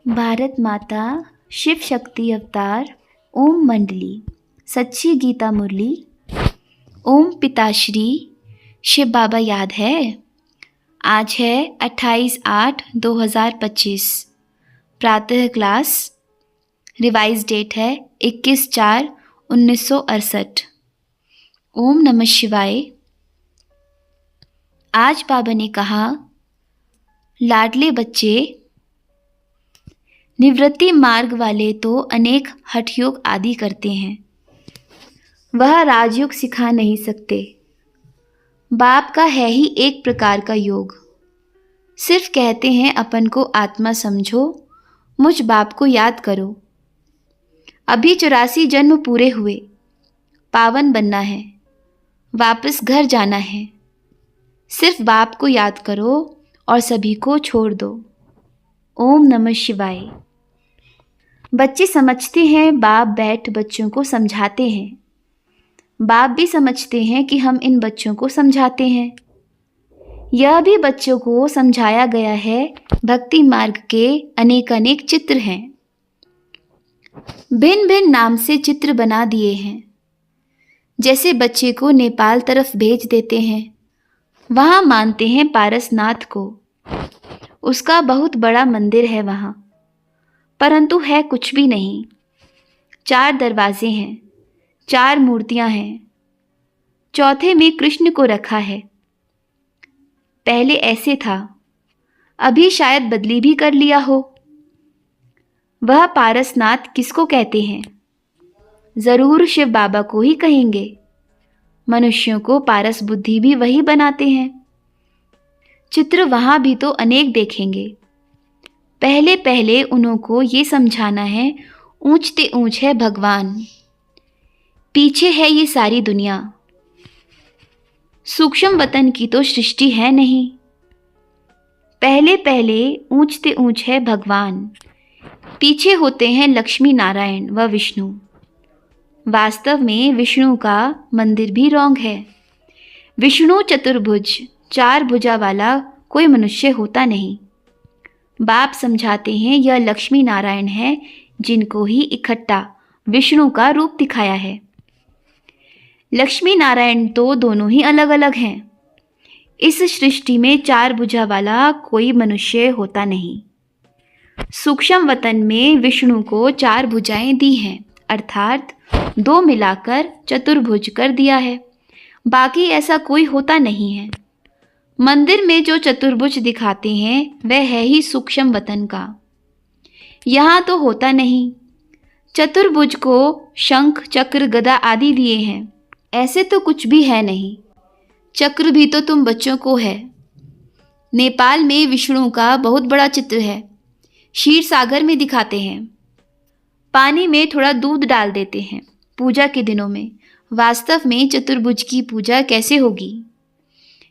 भारत माता, शिव शक्ति अवतार, ओम मंडली, सच्ची गीता मुरली, ओम पिताश्री, शिव बाबा याद है। आज है 28/8/2025, प्रातः क्लास, रिवाइज डेट है 21/4/1968। ओम नमः शिवाय। आज बाबा ने कहा, लाडले बच्चे, निवृत्ति मार्ग वाले तो अनेक हठयोग आदि करते हैं, वह राजयोग सिखा नहीं सकते। बाप का है ही एक प्रकार का योग, सिर्फ कहते हैं अपन को आत्मा समझो, मुझ बाप को याद करो। अभी 84 जन्म पूरे हुए, पावन बनना है, वापस घर जाना है। सिर्फ बाप को याद करो और सभी को छोड़ दो। ओम नमः शिवाय। बच्चे समझते हैं बाप बैठ बच्चों को समझाते हैं। बाप भी समझते हैं कि हम इन बच्चों को समझाते हैं। यह भी बच्चों को समझाया गया है। भक्ति मार्ग के अनेक अनेक चित्र हैं, भिन्न भिन्न नाम से चित्र बना दिए हैं। जैसे बच्चे को नेपाल तरफ भेज देते हैं, वहाँ मानते हैं पारसनाथ को, उसका बहुत बड़ा मंदिर है वहाँ, परंतु है कुछ भी नहीं। 4 दरवाजे हैं, 4 मूर्तियां हैं, चौथे में कृष्ण को रखा है। पहले ऐसे था, अभी शायद बदली भी कर लिया हो। वह पारसनाथ किसको कहते हैं? जरूर शिव बाबा को ही कहेंगे। मनुष्यों को पारस बुद्धि भी वही बनाते हैं। चित्र वहां भी तो अनेक देखेंगे। पहले पहले उनको ये समझाना है, ऊंचते ऊंच है भगवान, पीछे है ये सारी दुनिया। सूक्ष्म वतन की तो सृष्टि है नहीं। पहले पहले ऊंचते ऊंच है भगवान, पीछे होते हैं लक्ष्मी नारायण व विष्णु। वास्तव में विष्णु का मंदिर भी रॉन्ग है। विष्णु चतुर्भुज, 4 भुजा वाला कोई मनुष्य होता नहीं। बाप समझाते हैं यह लक्ष्मी नारायण है, जिनको ही इकट्ठा विष्णु का रूप दिखाया है। लक्ष्मी नारायण तो दोनों ही अलग अलग हैं। इस सृष्टि में 4 भुजा वाला कोई मनुष्य होता नहीं। सूक्ष्म वतन में विष्णु को 4 भुजाएं दी हैं, अर्थात 2 मिलाकर चतुर्भुज कर दिया है। बाकी ऐसा कोई होता नहीं है। मंदिर में जो चतुर्भुज दिखाते हैं वह है ही सूक्ष्म वतन का। यहाँ तो होता नहीं। चतुर्भुज को शंख, चक्र, गदा आदि दिए हैं, ऐसे तो कुछ भी है नहीं। चक्र भी तो तुम बच्चों को है। नेपाल में विष्णु का बहुत बड़ा चित्र है, क्षीर सागर में दिखाते हैं। पानी में थोड़ा दूध डाल देते हैं पूजा के दिनों में। वास्तव में चतुर्भुज की पूजा कैसे होगी?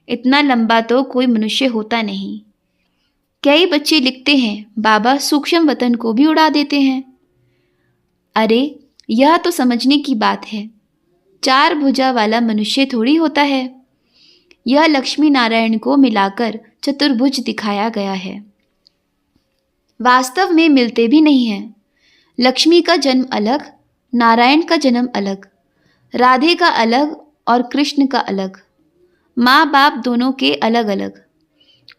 इतना लंबा तो कोई मनुष्य होता नहीं। कई बच्चे लिखते हैं बाबा सूक्ष्म वतन को भी उड़ा देते हैं। अरे यह तो समझने की बात है। 4 भुजा वाला मनुष्य थोड़ी होता है। यह लक्ष्मी नारायण को मिलाकर चतुर्भुज दिखाया गया है। वास्तव में मिलते भी नहीं हैं। लक्ष्मी का जन्म अलग, नारायण का जन्म अलग, राधे का अलग और कृष्ण का अलग। माँ बाप दोनों के अलग अलग,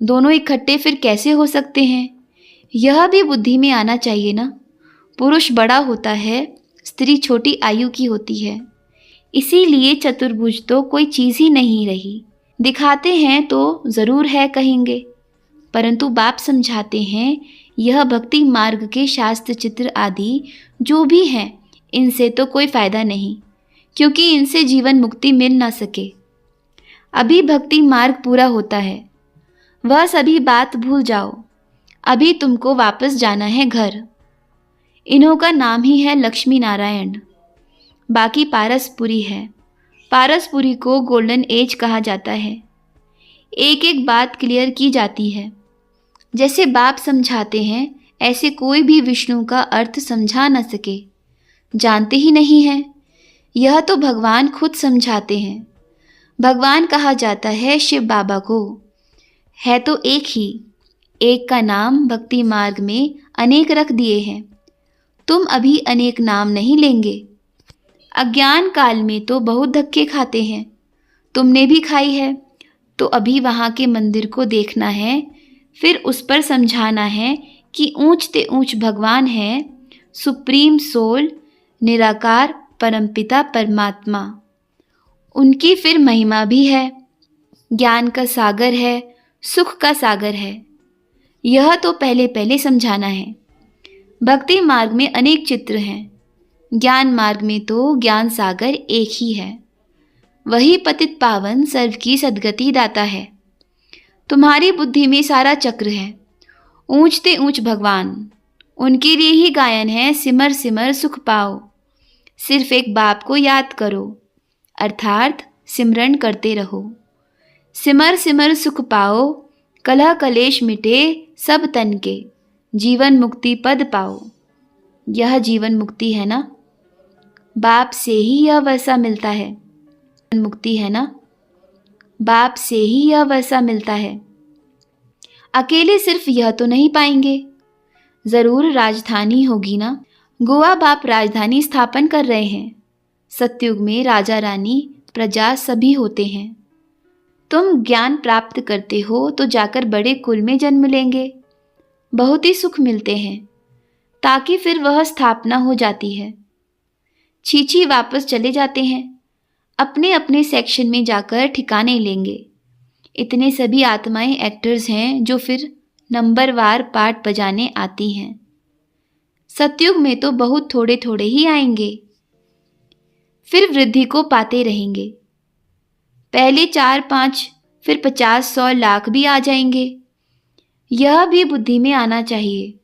दोनों इकट्ठे फिर कैसे हो सकते हैं? यह भी बुद्धि में आना चाहिए ना। पुरुष बड़ा होता है, स्त्री छोटी आयु की होती है। इसीलिए चतुर्भुज तो कोई चीज़ ही नहीं रही। दिखाते हैं तो ज़रूर है कहेंगे, परंतु बाप समझाते हैं यह भक्ति मार्ग के शास्त्र चित्र आदि जो भी हैं, इनसे तो कोई फ़ायदा नहीं, क्योंकि इनसे जीवन मुक्ति मिल ना सके। अभी भक्ति मार्ग पूरा होता है, वह सभी बात भूल जाओ। अभी तुमको वापस जाना है घर। इन्हों का नाम ही है लक्ष्मी नारायण। बाकी पारसपुरी है। पारसपुरी को गोल्डन एज कहा जाता है। एक एक बात क्लियर की जाती है। जैसे बाप समझाते हैं, ऐसे कोई भी विष्णु का अर्थ समझा न सके, जानते ही नहीं है। यह तो भगवान खुद समझाते हैं। भगवान कहा जाता है शिव बाबा को, है तो एक ही, एक का नाम भक्ति मार्ग में अनेक रख दिए हैं। तुम अभी अनेक नाम नहीं लेंगे। अज्ञान काल में तो बहुत धक्के खाते हैं, तुमने भी खाई है। तो अभी वहाँ के मंदिर को देखना है, फिर उस पर समझाना है कि ऊंचते ऊंच भगवान है, सुप्रीम सोल, निराकार परमपिता परमात्मा। उनकी फिर महिमा भी है, ज्ञान का सागर है, सुख का सागर है। यह तो पहले पहले समझाना है। भक्ति मार्ग में अनेक चित्र हैं, ज्ञान मार्ग में तो ज्ञान सागर एक ही है। वही पतित पावन सर्व की सद्गति दाता है। तुम्हारी बुद्धि में सारा चक्र है, ऊंचते ऊंच भगवान, उनके लिए ही गायन है, सिमर सिमर सुख पाओ। सिर्फ एक बाप को याद करो, अर्थात सिमरन करते रहो। सिमर सिमर सुख पाओ, कलह कलेश मिटे सब तन के, जीवन मुक्ति पद पाओ। यह जीवन मुक्ति है ना, बाप से ही यह वैसा मिलता है। मुक्ति है ना, बाप से ही यह वैसा मिलता है। अकेले सिर्फ यह तो नहीं पाएंगे, जरूर राजधानी होगी ना। गोवा बाप राजधानी स्थापन कर रहे हैं। सतयुग में राजा रानी प्रजा सभी होते हैं। तुम ज्ञान प्राप्त करते हो तो जाकर बड़े कुल में जन्म लेंगे, बहुत ही सुख मिलते हैं, ताकि फिर वह स्थापना हो जाती है। छीछी वापस चले जाते हैं, अपने अपने सेक्शन में जाकर ठिकाने लेंगे। इतने सभी आत्माएं एक्टर्स हैं जो फिर नंबरवार पार्ट बजाने आती हैं। सतयुग में तो बहुत थोड़े थोड़े ही आएंगे, फिर वृद्धि को पाते रहेंगे। पहले 4-5, फिर 50-100 लाख भी आ जाएंगे। यह भी बुद्धि में आना चाहिए।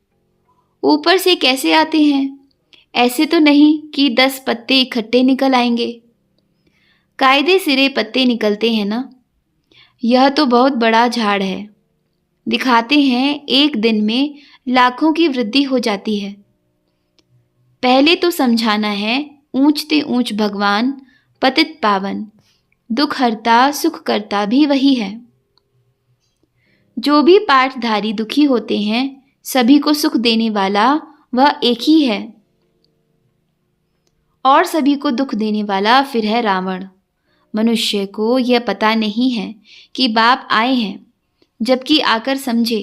ऊपर से कैसे आते हैं? ऐसे तो नहीं कि 10 पत्ते इकट्ठे निकल आएंगे। कायदे सिरे पत्ते निकलते हैं ना। यह तो बहुत बड़ा झाड़ है। दिखाते हैं एक दिन में लाखों की वृद्धि हो जाती है। पहले तो समझाना है, ऊंचते ऊंच भगवान, पतित पावन, दुख हरता सुख करता भी वही है। जो भी पाठधारी दुखी होते हैं, सभी को सुख देने वाला वह एक ही है, और सभी को दुख देने वाला फिर है रावण। मनुष्य को यह पता नहीं है कि बाप आए हैं, जबकि आकर समझे।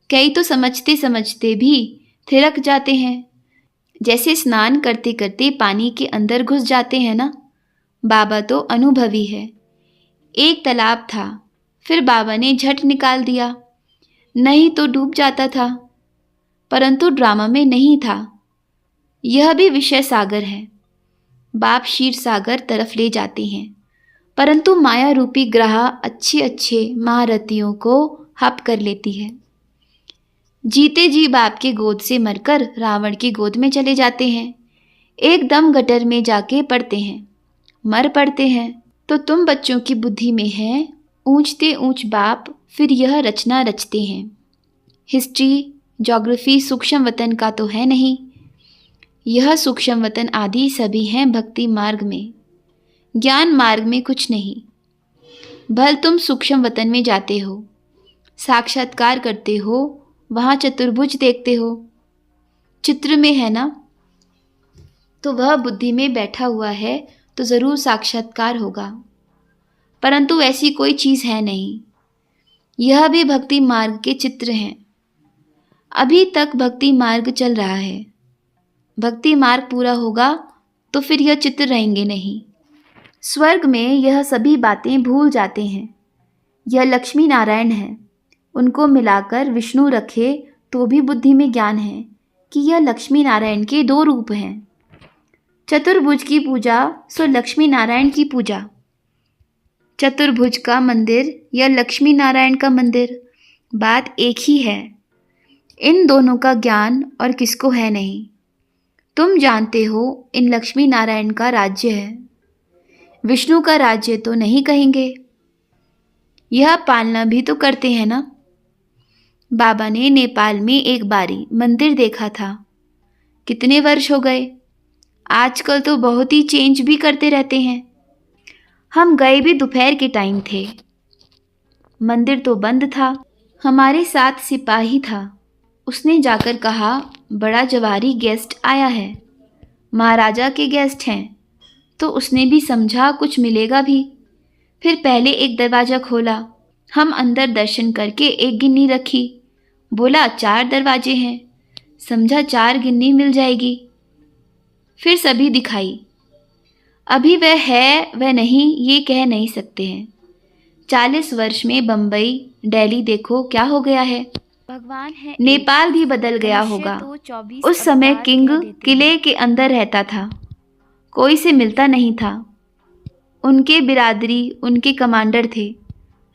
कई तो समझते समझते भी थिरक जाते हैं, जैसे स्नान करते करते पानी के अंदर घुस जाते हैं ना। बाबा तो अनुभवी है। एक तालाब था, फिर बाबा ने झट निकाल दिया, नहीं तो डूब जाता था। परंतु ड्रामा में नहीं था। यह भी विषय सागर है। बाप क्षीर सागर तरफ ले जाते हैं, परंतु माया रूपी ग्रह अच्छे अच्छे महारथियों को हप कर लेती है। जीते जी बाप के गोद से मरकर रावण की गोद में चले जाते हैं। एकदम गटर में जाके पड़ते हैं, मर पड़ते हैं। तो तुम बच्चों की बुद्धि में है, ऊंचते ऊंच बाप फिर यह रचना रचते हैं। हिस्ट्री, ज्योग्राफी सूक्ष्म वतन का तो है नहीं। यह सूक्ष्म वतन आदि सभी हैं भक्ति मार्ग में, ज्ञान मार्ग में कुछ नहीं। भल तुम सूक्ष्म वतन में जाते हो, साक्षात्कार करते हो, वहाँ चतुर्भुज देखते हो, चित्र में है ना, तो वह बुद्धि में बैठा हुआ है तो ज़रूर साक्षात्कार होगा। परंतु ऐसी कोई चीज़ है नहीं। यह भी भक्ति मार्ग के चित्र हैं। अभी तक भक्ति मार्ग चल रहा है। भक्ति मार्ग पूरा होगा तो फिर यह चित्र रहेंगे नहीं। स्वर्ग में यह सभी बातें भूल जाते हैं। यह लक्ष्मी नारायण है, उनको मिलाकर विष्णु रखे तो भी बुद्धि में ज्ञान है कि यह लक्ष्मी नारायण के 2 रूप हैं। चतुर्भुज की पूजा सो लक्ष्मी नारायण की पूजा। चतुर्भुज का मंदिर या लक्ष्मी नारायण का मंदिर, बात एक ही है। इन दोनों का ज्ञान और किसको है नहीं। तुम जानते हो इन लक्ष्मी नारायण का राज्य है, विष्णु का राज्य तो नहीं कहेंगे। यह पालना भी तो करते हैं ना। बाबा ने नेपाल में एक बारी मंदिर देखा था। कितने वर्ष हो गए, आजकल तो बहुत ही चेंज भी करते रहते हैं। हम गए भी दोपहर के टाइम थे, मंदिर तो बंद था। हमारे साथ सिपाही था। उसने जाकर कहा, बड़ा जवारी गेस्ट आया है, महाराजा के गेस्ट हैं। तो उसने भी समझा कुछ मिलेगा भी। फिर पहले एक दरवाज़ा खोला। हम अंदर दर्शन करके एक गिन्नी रखी। बोला 4 दरवाजे हैं। समझा 4 गिन्नी मिल जाएगी। फिर सभी दिखाई। अभी वह है वह नहीं ये कह नहीं सकते हैं। 40 वर्ष में बम्बई दिल्ली देखो क्या हो गया है। भगवान है नेपाल भी बदल गया होगा। उस समय किंग किले के अंदर रहता था, कोई से मिलता नहीं था। उनके बिरादरी उनके कमांडर थे,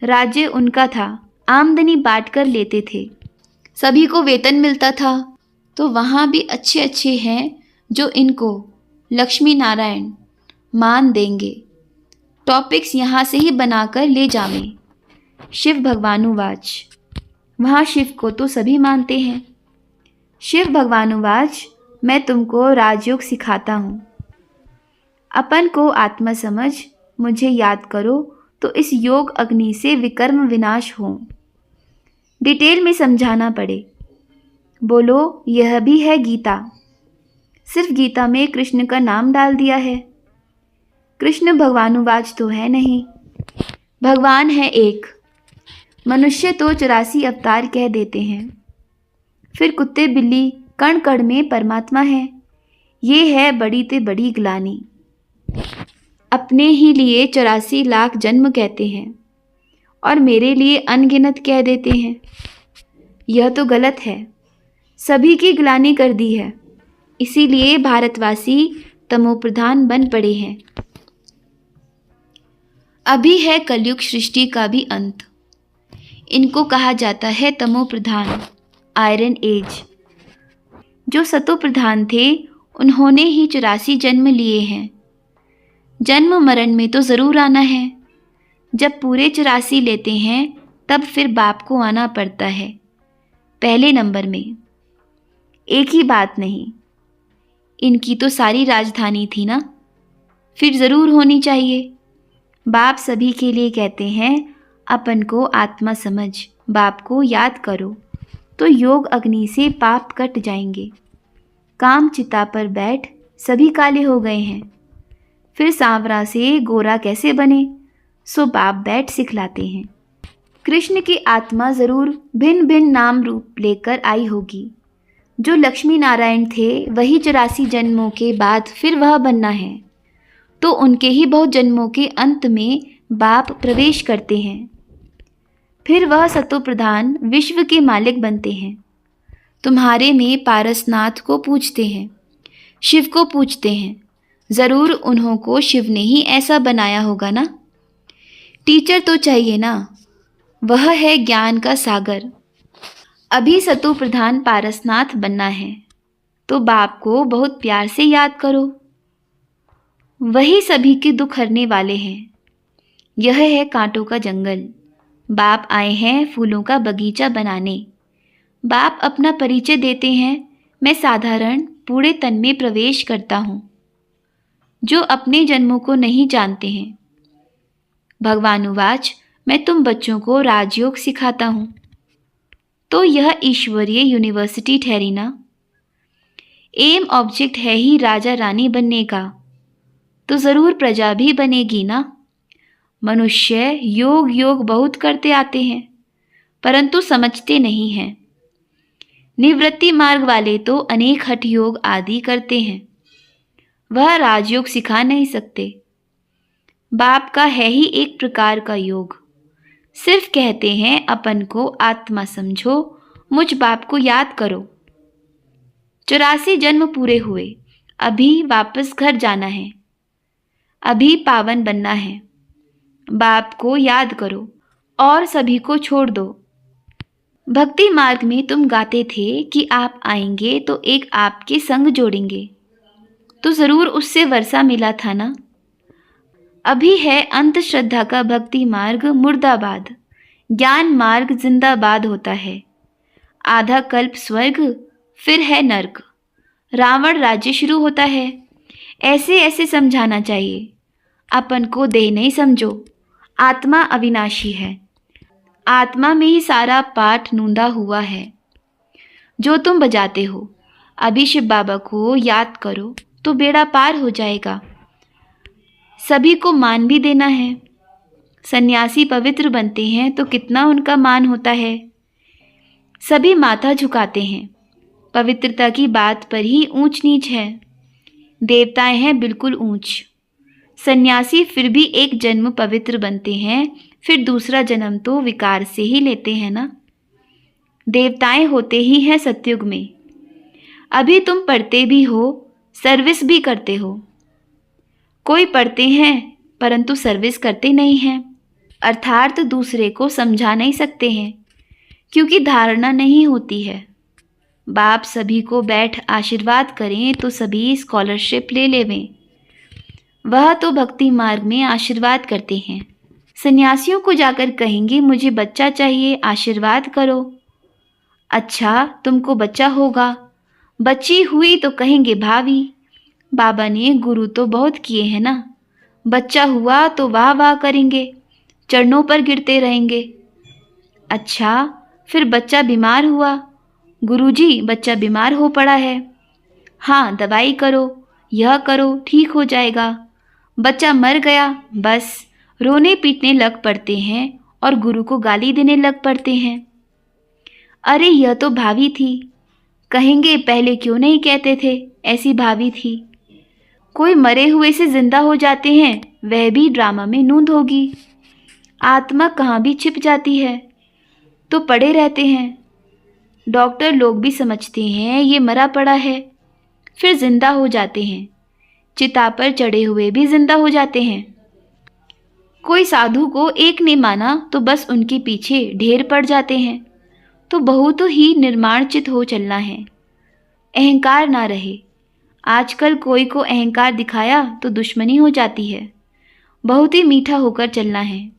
राज्य उनका था, आमदनी बांट कर लेते थे, सभी को वेतन मिलता था। तो वहाँ भी अच्छे अच्छे हैं जो इनको लक्ष्मी नारायण मान देंगे। टॉपिक्स यहाँ से ही बनाकर ले जावें। शिव भगवानुवाच। वहाँ शिव को तो सभी मानते हैं। शिव भगवानुवाच, मैं तुमको राजयोग सिखाता हूँ। अपन को आत्मा समझ, मुझे याद करो तो इस योग अग्नि से विकर्म विनाश हो। डिटेल में समझाना पड़े। बोलो यह भी है गीता। सिर्फ गीता में कृष्ण का नाम डाल दिया है। कृष्ण भगवानुवाच तो है नहीं। भगवान है एक। मनुष्य तो 84 अवतार कह देते हैं। फिर कुत्ते बिल्ली कण कण में परमात्मा है। ये है बड़ी ते बड़ी ग्लानि। अपने ही लिए 84 लाख जन्म कहते हैं और मेरे लिए अनगिनत कह देते हैं। यह तो गलत है। सभी की ग्लानि कर दी है। इसीलिए भारतवासी तमोप्रधान बन पड़े हैं। अभी है कलयुग सृष्टि का भी अंत। इनको कहा जाता है तमोप्रधान, आयरन एज। जो सतो प्रधान थे उन्होंने ही 84 जन्म लिए हैं। जन्म मरण में तो ज़रूर आना है। जब पूरे 84 लेते हैं तब फिर बाप को आना पड़ता है पहले नंबर में। एक ही बात नहीं। इनकी तो सारी राजधानी थी ना, फिर ज़रूर होनी चाहिए। बाप सभी के लिए कहते हैं, अपन को आत्मा समझ, बाप को याद करो तो योग अग्नि से पाप कट जाएंगे। काम चिता पर बैठ सभी काले हो गए हैं। फिर सांवरा से गोरा कैसे बने, सो बाप बैठ सिखलाते हैं। कृष्ण की आत्मा ज़रूर भिन्न भिन्न नाम रूप लेकर आई होगी। जो लक्ष्मी नारायण थे वही 84 जन्मों के बाद फिर वह बनना है। तो उनके ही बहुत जन्मों के अंत में बाप प्रवेश करते हैं। फिर वह सतो प्रधान विश्व के मालिक बनते हैं। तुम्हारे में पारसनाथ को पूजते हैं, शिव को पूजते हैं। ज़रूर उन्हों को शिव ने ही ऐसा बनाया होगा ना। टीचर तो चाहिए ना, वह है ज्ञान का सागर। अभी सतो प्रधान पारसनाथ बनना है तो बाप को बहुत प्यार से याद करो। वही सभी के दुख हरने वाले हैं। यह है कांटों का जंगल। बाप आए हैं फूलों का बगीचा बनाने। बाप अपना परिचय देते हैं, मैं साधारण पूरे तन में प्रवेश करता हूँ। जो अपने जन्मों को नहीं जानते हैं। भगवानुवाच, मैं तुम बच्चों को राजयोग सिखाता हूँ। तो यह ईश्वरीय यूनिवर्सिटी ठहरी ना। एम ऑब्जेक्ट है ही राजा रानी बनने का, तो ज़रूर प्रजा भी बनेगी ना। मनुष्य योग योग बहुत करते आते हैं परंतु समझते नहीं हैं। निवृत्ति मार्ग वाले तो अनेक हठ योग आदि करते हैं, वह राजयोग सिखा नहीं सकते। बाप का है ही एक प्रकार का योग। सिर्फ कहते हैं अपन को आत्मा समझो, मुझ बाप को याद करो। 84 जन्म पूरे हुए, अभी वापस घर जाना है, अभी पावन बनना है। बाप को याद करो और सभी को छोड़ दो। भक्ति मार्ग में तुम गाते थे कि आप आएंगे तो एक आपके संग जोड़ेंगे, तो ज़रूर उससे वर्षा मिला था ना। अभी है अंत श्रद्धा का भक्ति मार्ग मुर्दाबाद, ज्ञान मार्ग जिंदाबाद होता है। आधा कल्प स्वर्ग, फिर है नर्क, रावण राज्य शुरू होता है। ऐसे ऐसे समझाना चाहिए। अपन को देह नहीं समझो, आत्मा अविनाशी है। आत्मा में ही सारा पाठ नूंदा हुआ है जो तुम बजाते हो। अभी शिव बाबा को याद करो तो बेड़ा पार हो जाएगा। सभी को मान भी देना है। सन्यासी पवित्र बनते हैं तो कितना उनका मान होता है। सभी माथा झुकाते हैं। पवित्रता की बात पर ही ऊंच नीच है। देवताएं हैं बिल्कुल ऊंच। सन्यासी फिर भी एक जन्म पवित्र बनते हैं, फिर दूसरा जन्म तो विकार से ही लेते हैं ना। देवताएं होते ही हैं सतयुग में। अभी तुम पढ़ते भी हो, सर्विस भी करते हो। कोई पढ़ते हैं परंतु सर्विस करते नहीं हैं, अर्थात दूसरे को समझा नहीं सकते हैं क्योंकि धारणा नहीं होती है। बाप सभी को बैठ आशीर्वाद करें तो सभी स्कॉलरशिप ले लेवें। वह तो भक्ति मार्ग में आशीर्वाद करते हैं। सन्यासियों को जाकर कहेंगे मुझे बच्चा चाहिए, आशीर्वाद करो। अच्छा तुमको बच्चा होगा, बच्ची हुई तो कहेंगे भावी। बाबा ने गुरु तो बहुत किए हैं ना। बच्चा हुआ तो वाह वाह करेंगे, चरणों पर गिरते रहेंगे। अच्छा फिर बच्चा बीमार हुआ, गुरुजी बच्चा बीमार हो पड़ा है, हाँ दवाई करो, यह करो, ठीक हो जाएगा। बच्चा मर गया, बस रोने पीटने लग पड़ते हैं और गुरु को गाली देने लग पड़ते हैं। अरे यह तो भावी थी, कहेंगे पहले क्यों नहीं कहते थे ऐसी भावी थी। कोई मरे हुए से जिंदा हो जाते हैं, वह भी ड्रामा में नूंद होगी। आत्मा कहाँ भी छिप जाती है तो पड़े रहते हैं। डॉक्टर लोग भी समझते हैं ये मरा पड़ा है, फिर जिंदा हो जाते हैं। चिता पर चढ़े हुए भी जिंदा हो जाते हैं। कोई साधु को एक ने माना तो बस उनके पीछे ढेर पड़ जाते हैं। तो बहुत ही निर्माणचित हो चलना है, अहंकार ना रहे। आजकल कोई को अहंकार दिखाया तो दुश्मनी हो जाती है। बहुत ही मीठा होकर चलना है।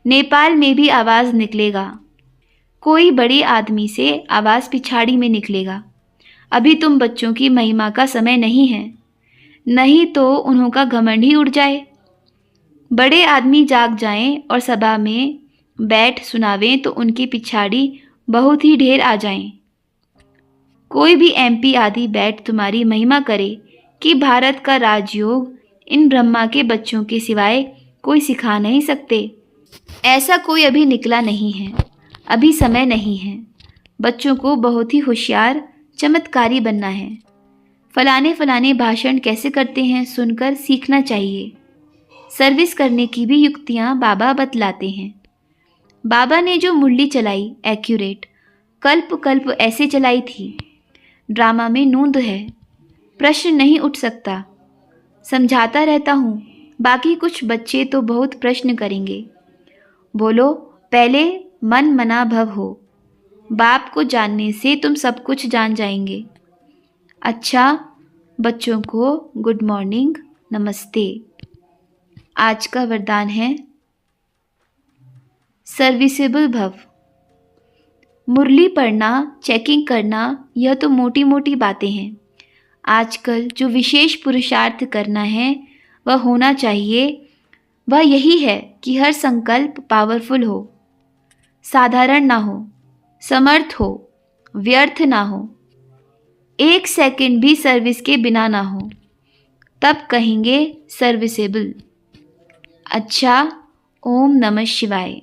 नेपाल में भी आवाज़ निकलेगा। कोई बड़े आदमी से आवाज़ पिछाड़ी में निकलेगा। अभी तुम बच्चों की महिमा का समय नहीं है, नहीं तो उन्हों का घमंड ही उड़ जाए। बड़े आदमी जाग जाएं और सभा में बैठ सुनावें तो उनकी पिछाड़ी बहुत ही ढेर आ जाएं। कोई भी एमपी आदि बैठ तुम्हारी महिमा करे कि भारत का राजयोग इन ब्रह्मा के बच्चों के सिवाय कोई सिखा नहीं सकते। ऐसा कोई अभी निकला नहीं है, अभी समय नहीं है। बच्चों को बहुत ही होशियार चमत्कारी बनना है। फलाने फलाने भाषण कैसे करते हैं सुनकर सीखना चाहिए। सर्विस करने की भी युक्तियाँ बाबा बतलाते हैं। बाबा ने जो मुरली चलाई एक्यूरेट, कल्प कल्प ऐसे चलाई थी। ड्रामा में नूंद है, प्रश्न नहीं उठ सकता। समझाता रहता हूँ, बाकी कुछ बच्चे तो बहुत प्रश्न करेंगे। बोलो पहले मन मना भव हो। बाप को जानने से तुम सब कुछ जान जाएंगे। अच्छा बच्चों को गुड मॉर्निंग, नमस्ते। आज का वरदान है सर्विसेबल भव। मुरली पढ़ना, चेकिंग करना, यह तो मोटी मोटी बातें हैं। आजकल जो विशेष पुरुषार्थ करना है वह होना चाहिए, वह यही है कि हर संकल्प पावरफुल हो, साधारण ना हो, समर्थ हो, व्यर्थ ना हो, एक सेकंड भी सर्विस के बिना ना हो, तब कहेंगे सर्विसेबल। अच्छा, ओम नमः शिवाय।